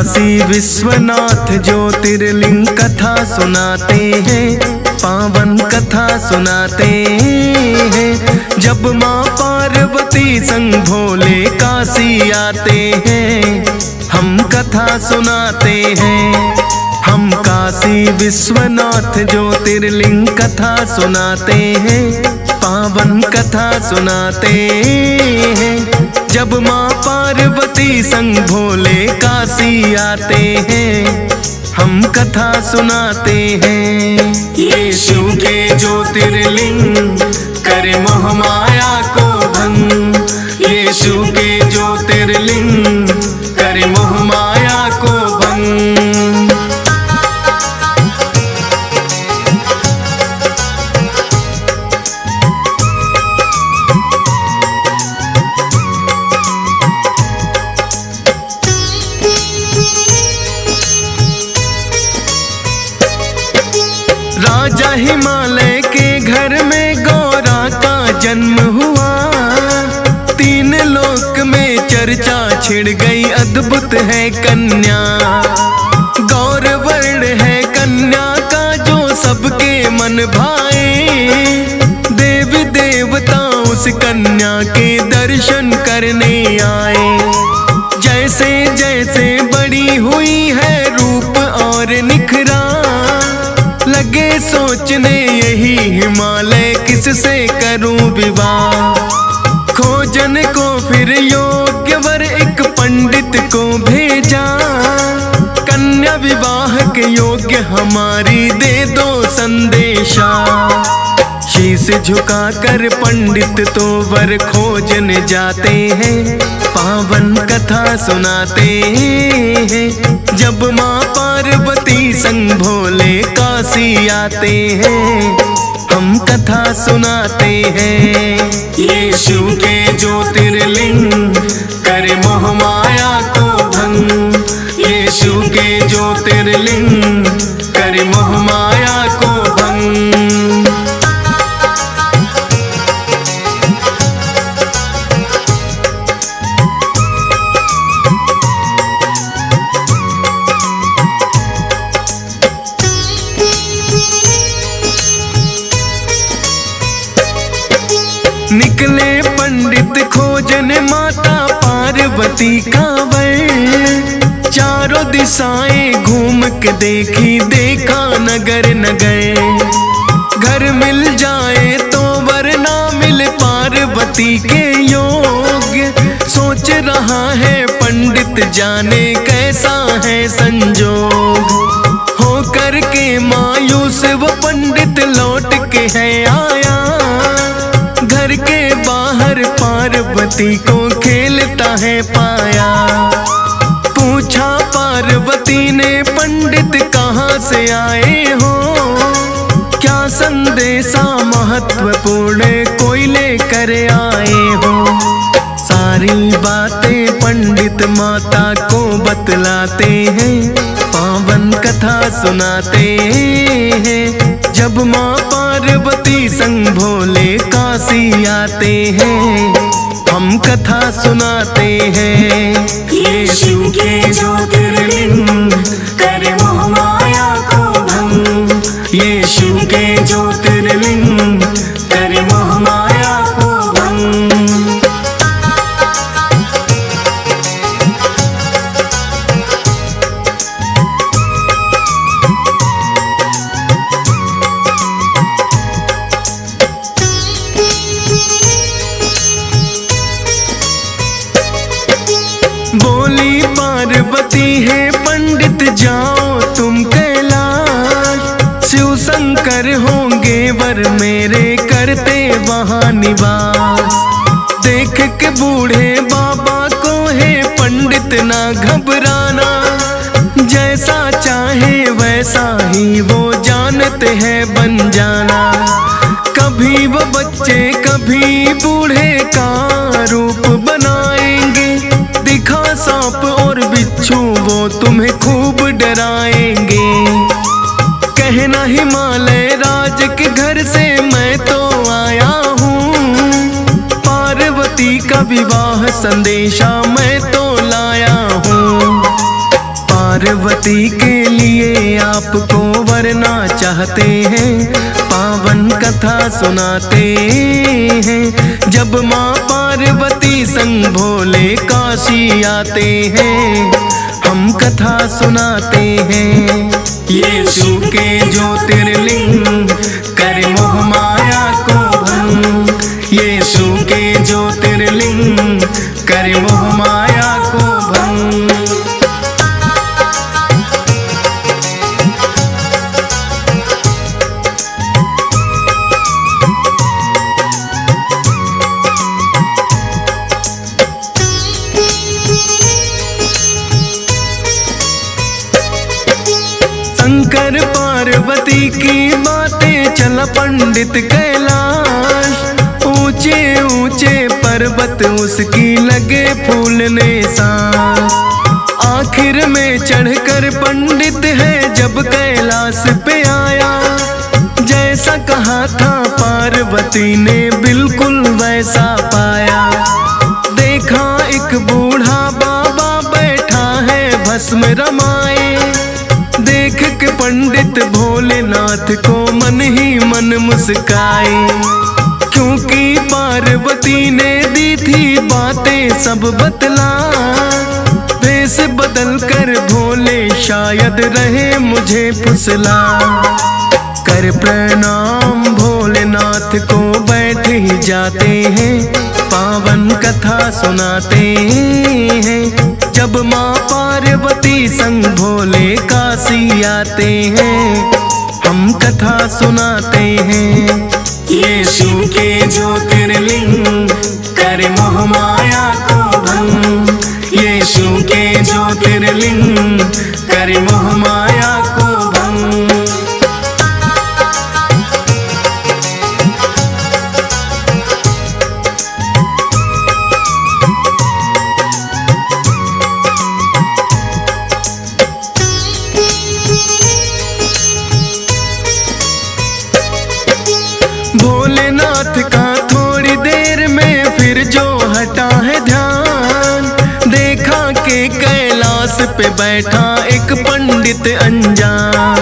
काशी विश्वनाथ ज्योतिर्लिंग कथा सुनाते हैं, पावन कथा सुनाते हैं। जब माँ पार्वती संग भोले काशी आते हैं, हम कथा सुनाते हैं। हम काशी विश्वनाथ ज्योतिर्लिंग कथा सुनाते हैं, पावन कथा सुनाते हैं। जब माँ पार्वती संग भोले काशी आते हैं, हम कथा सुनाते हैं। ये शिव के ज्योतिर्लिंग करे मोह माया को भंग, ये शिव के ज्योतिर्लिंग करे मोह माया को भंग। राजा हिमालय के घर में गौरा का जन्म हुआ, तीन लोक में चर्चा छिड़ गई, अद्भुत है कन्या। गौर वर्ण है कन्या का जो सबके मन भाए, देवी देवता उस कन्या के दर्शन करने आए। जैसे जैसे बड़ी हुई है रूप और निखरा, लगे सोचने यही हिमालय किससे करूं विवाह। खोजन को फिर योग्य वर एक पंडित को भेजा, कन्या विवाह के योग्य हमारी दे दो संदेशा। शीश झुकाकर पंडित तो वर खोजने जाते हैं, पावन कथा सुनाते हैं। जब माँ पार्वती संग भोले काशी आते हैं, हम कथा सुनाते हैं। ये शिव के ज्योतिर्लिंग करे मोह माया को भंग, ये शिव के ज्योतिर्लिंग करे मोह माया को भंग। निकले पंडित खोजन माता पार्वती का वर, चारों दिशाएं घूम के देखी, देखा नगर नगर। घर मिल जाए तो वर ना मिले पार्वती के योग्य, सोच रहा है पंडित जाने कैसा है संजोग। हो कर के मायूस वो पंडित लौट के है आया, घर के बाहर पार्वती को खेलता है पाया। पूछा पार्वती ने पंडित कहाँ से आए हो, क्या संदेशा महत्वपूर्ण कोई लेकर आए हो। सारी बातें पंडित माता को बतलाते हैं, पावन कथा सुनाते हैं। जब माँ पार्वती संग भोले काशी आते हैं, हम कथा सुनाते हैं। ये शिव के ज्योतिर्लिंग करे मोह माया को भंग, ये शिव के ज्योतिर्लिंग करे मोह माया को भंग। बोली पार्वती है पंडित जाओ तुम कैलाश, शिव शंकर होंगे वर मेरे करते वहाँ निवास। देख के बूढ़े बाबा को है पंडित ना घबराना, जैसा चाहे वैसा ही वो जानते हैं बन जाना। कभी वो बच्चे कभी बूढ़े का रूप बनाएंगे, दिखा सांप और बिच्छू वो तुम्हें खूब डराएंगे। कहना हिमालय राज के घर से मैं तो आया हूँ, पार्वती का विवाह संदेशा मैं तो लाया हूँ। पार्वती के लिए आपको वरना चाहते हैं, पावन कथा सुनाते हैं। जब माँ पार्वती संग भोले काशी आते हैं, हम कथा सुनाते हैं। यीशु के ज्योतिर्लिंग करे मोह माया को भंग, यीशु के ज्योतिर्लिंग करे मोह माया को भंग। शंकर पार्वती की बातें चला पंडित कैलाश, ऊंचे ऊंचे पर्वत उसकी लगे फूलने सांस। आखिर में चढ़कर पंडित है जब कैलाश पे आया, जैसा कहा था पार्वती ने बिल्कुल वैसा पाया। देखा एक बूढ़ा बाबा बैठा है भस्म रमाए, देख के पंडित भोलेनाथ को मन ही मन मुस्काए। क्योंकि पार्वती ने दी थी बातें सब बतला, भेष बदल कर भोले शायद रहे मुझे फुसला। कर प्रणाम भोलेनाथ को बैठ ही जाते हैं, पावन कथा सुनाते हैं। जब माँ पार्वती संग भोले काशी आते हैं, हम कथा सुनाते हैं। यीशु के ज्योतिर्लिंग करे मोह माया को भंग, यीशु के ज्योतिर्लिंग करे मोह माया को भंग। भोलेनाथ का थोड़ी देर में फिर जो हटा है ध्यान, देखा के कैलाश पे बैठा एक पंडित अनजान।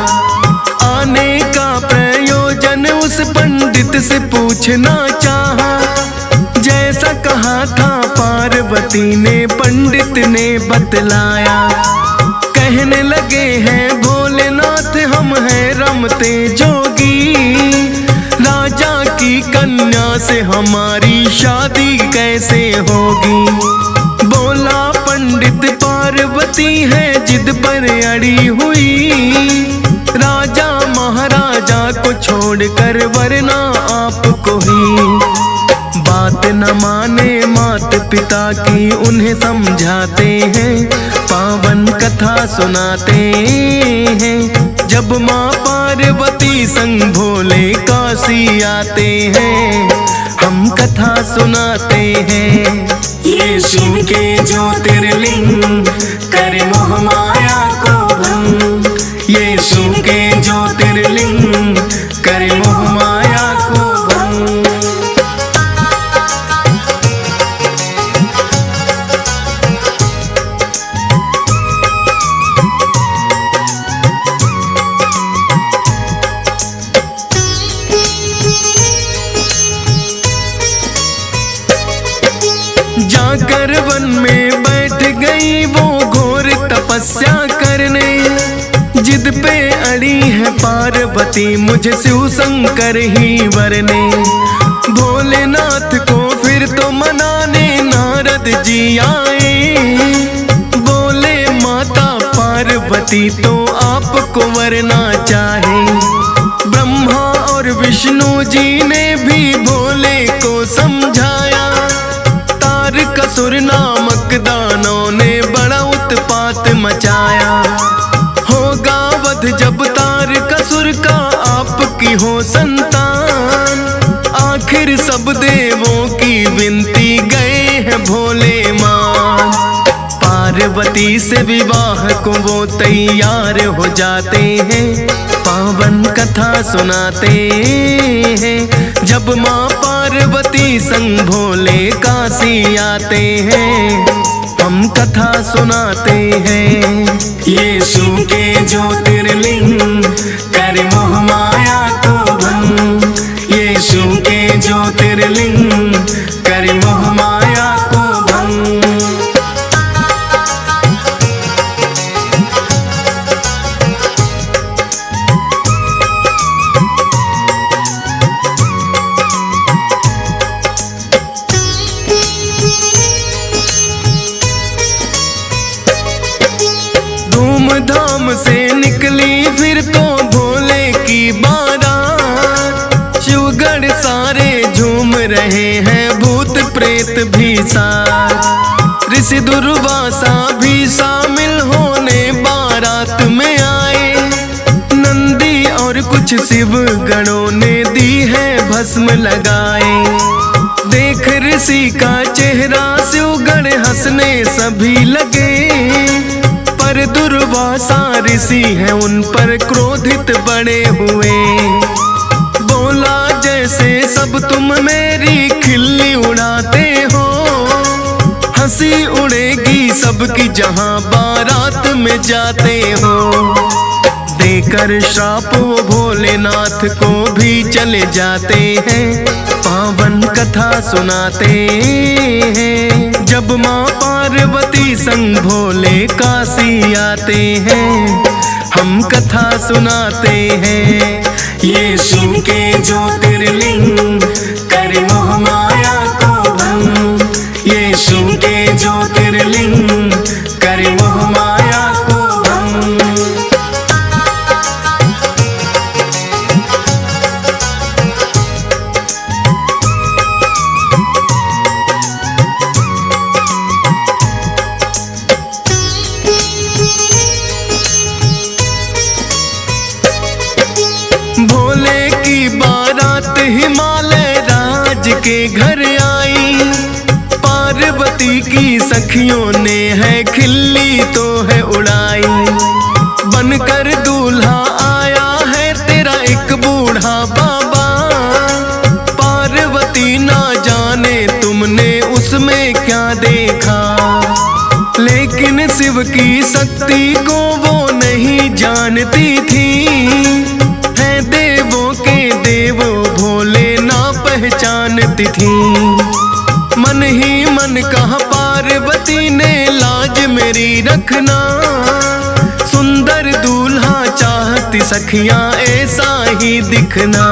आने का प्रयोजन उस पंडित से पूछना चाहा, जैसा कहा था पार्वती ने पंडित ने बतलाया। कहने लगे हैं भोलेनाथ हम हैं रमते जोगी, राजा की कन्या से हमारी शादी कैसे होगी। बोला पंडित पार्वती है जिद पर अड़ी हुई, राजा महाराजा को छोड़कर वरना आपको ही। बात न माने मात पिता की उन्हें समझाते हैं, पावन कथा सुनाते हैं। जब माँ पार्वती संग भोले काशी आते हैं, हम कथा सुनाते हैं। यीशु के ज्योतिर्लिंग करे मोह माया को भंग, यीशु के ज्योतिर्लिंग करे मोह माया को भंग। जाकर वन में बैठ गई वो घोर तपस्या करने, जिद पे अड़ी है पार्वती मुझे शिव शंकर ही वरने। भोलेनाथ को फिर तो मनाने नारद जी आए, बोले माता पार्वती तो आपको वरना चाहे। ब्रह्मा और विष्णु जी ने भी भोले को समझाया, तारकासुर नामक दानों ने बड़ा उत्पात मचाया। होगा वध जब तारकासुर का आपकी हो संतान, आखिर सब देवों की विनती गए हैं भोले मान। पार्वती से विवाह को वो तैयार हो जाते हैं, पावन कथा सुनाते हैं। जब माँ पार्वती संग भोले काशी आते हैं, हम कथा सुनाते हैं। यीशु के ज्योतिर्लिंग कर मोह माया को भंग। यीशु के ज्योतिर्लिंग कर मोह माया को भंग। धूमधाम से निकली फिर तो भोले की बारात। शिवगढ़ सारे झूम रहे हैं, भूत प्रेत भी साथ। ऋषि दुर्वासा भी शामिल होने बारात में आए। नंदी और कुछ शिव गणों ने दी है भस्म लगाए। देख ऋषि का चेहरा शिवगण हंसने सभी लगे। पर दुर्वासा ऋषि है उन पर क्रोधित बड़े हुए। बोला जैसे सब तुम मेरी खिल्ली उड़ाते हो, हंसी उड़ेगी सबकी जहां बारात में जाते हो। देकर श्राप वो भोलेनाथ को भी चले जाते हैं। पावन कथा सुनाते हैं। जब माँ पार्वती संग भोले काशी आते हैं, हम कथा सुनाते हैं। यीशु के ज्योतिर्लिंग कर मोह माया को भंग। यीशु के ज्योतिर्लिंग कर मोह माया को भंग। भोले की बारात हिमालय राज के घर आई। पार्वती की सखियों ने है खिल्ली तो है उड़ाई। बनकर दूल्हा आया है तेरा एक बूढ़ा बाबा। पार्वती ना जाने तुमने उसमें क्या देखा, लेकिन शिव की शक्ति को वो नहीं जानती थी। देवों के देव भोले ना पहचानती थी। मन ही मन कहा पार्वती ने लाज मेरी रखना। सुंदर दूल्हा चाहती सखियां ऐसा ही दिखना।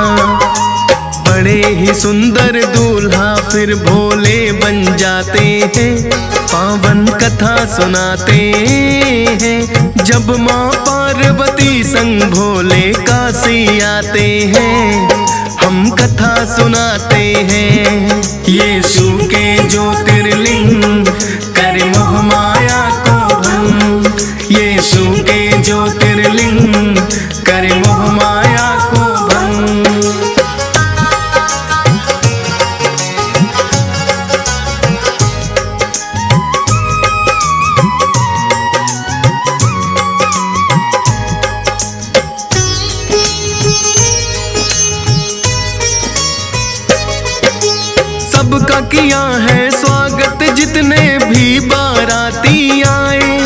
बड़े ही सुंदर दूल्हा फिर भोले बन जाते हैं। पावन कथा सुनाते हैं। जब माँ पार्वती संग भोले काशी आते हैं, हम कथा सुनाते हैं। यीशु के ज्योतिर्लिंग कर मोह माया को भंग। यीशु के ज्योतिर्लिंग कर मोह माया को भंग। सबका किया है स्वागत जितने भी बाराती आए।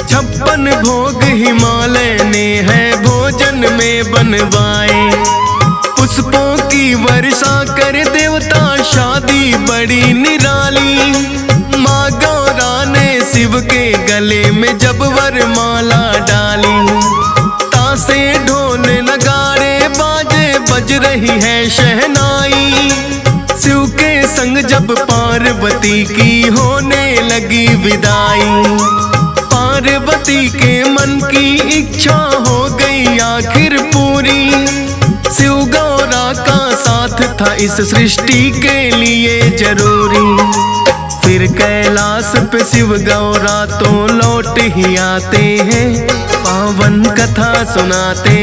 56 भोग हिमालय ने है भोजन में बनवाए। पुष्पों की वर्षा कर देवता शादी बड़ी निराली। माँ गौरा ने शिव के गले में जब वरमाला डाली। तासे ढोल नगाड़े बाजे बज रही है शहनाई। शिव के संग जब पार्वती की होने लगी विदाई। पार्वती के मन की इच्छा हो गई आखिर पूरी। शिव गौरा का साथ था इस सृष्टि के लिए जरूरी। फिर कैलाश पे शिव गौरा तो लौट ही आते हैं। पावन कथा सुनाते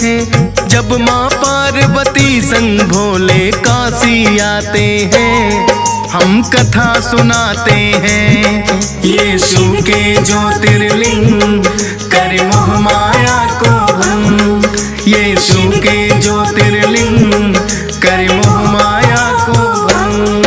हैं। जब माँ पार्वती संग भोले काशी आते हैं, हम कथा सुनाते हैं। यीशु के ज्योतिर्लिंग कर मोह माया को भंग। यीशु के ज्योतिर्लिंग कर मोह माया को भंग।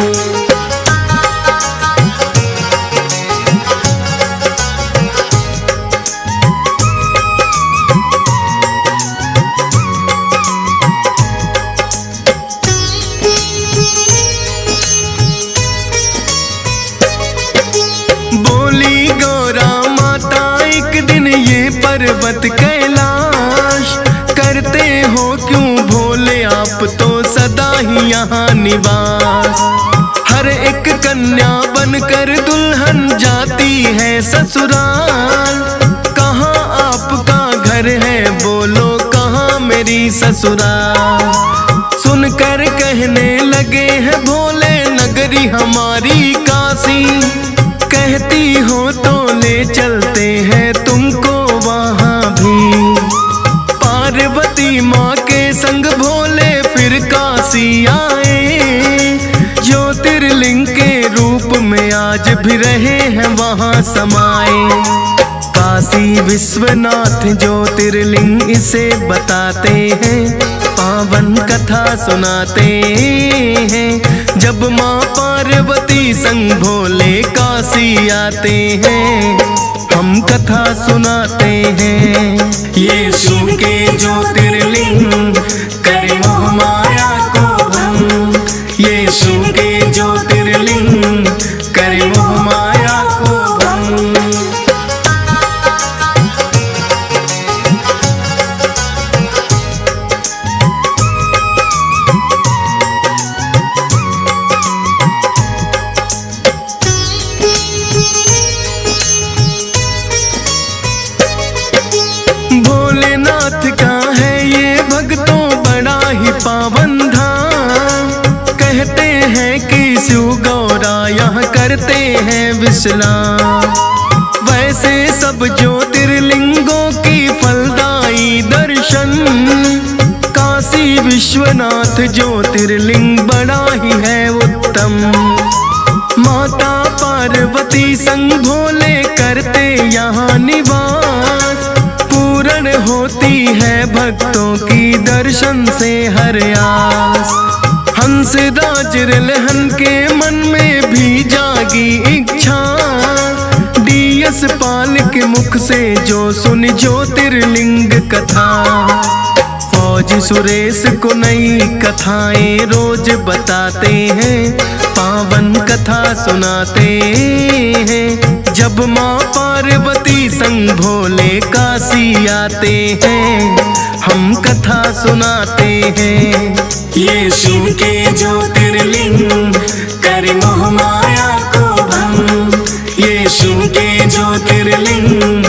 हो क्यों भोले आप तो सदा ही यहाँ निवास। हर एक कन्या बनकर दुल्हन जाती है ससुराल। कहाँ आपका घर है बोलो, कहाँ मेरी ससुराल। सुनकर कहने लगे हैं भोले नगरी हमारी काशी। कहती हो तो ले चलते हैं तुमको वहाँ भी। पार्वती माँ के संग भोले फिर काशी आए। ज्योतिर्लिंग के रूप में आज भी रहे हैं वहाँ समाये। काशी विश्वनाथ ज्योतिर्लिंग इसे बताते हैं, पावन कथा सुनाते हैं। जब माँ पार्वती संग भोले काशी आते हैं, हम कथा सुनाते हैं। ये शिव के ज्योतिर्लिंग करे मोह माया को भंग। ये शिव के ज्योतिर्लिंग करे मोह माया को भंग। भोलेनाथ का है ये भक्तों बड़ा ही पावन धाम। कहते हैं कि शिव गौरा यहाँ करते हैं विश्राम। वैसे सब ज्योतिर्लिंगों की फलदायी दर्शन। काशी विश्वनाथ ज्योतिर्लिंग बड़ा ही है उत्तम। माता पार्वती संग भोले करते यहाँ निवास। पूर्ण होती है भक्तों की दर्शन से हर आस। हंसराज रिलहन के मन में भी जागी इच्छा। डीएस पाल के मुख से जो सुनी ज्योतिर्लिंग कथा। फौज सुरेश को नई कथाएं रोज बताते हैं, पावन कथा सुनाते हैं। जब माँ पार्वती संग भोले काशी आते हैं, हम कथा सुनाते हैं। ये शिव के ज्योतिर्लिंग करे मोह माया को भंग। ये शिव के ज्योतिर्लिंग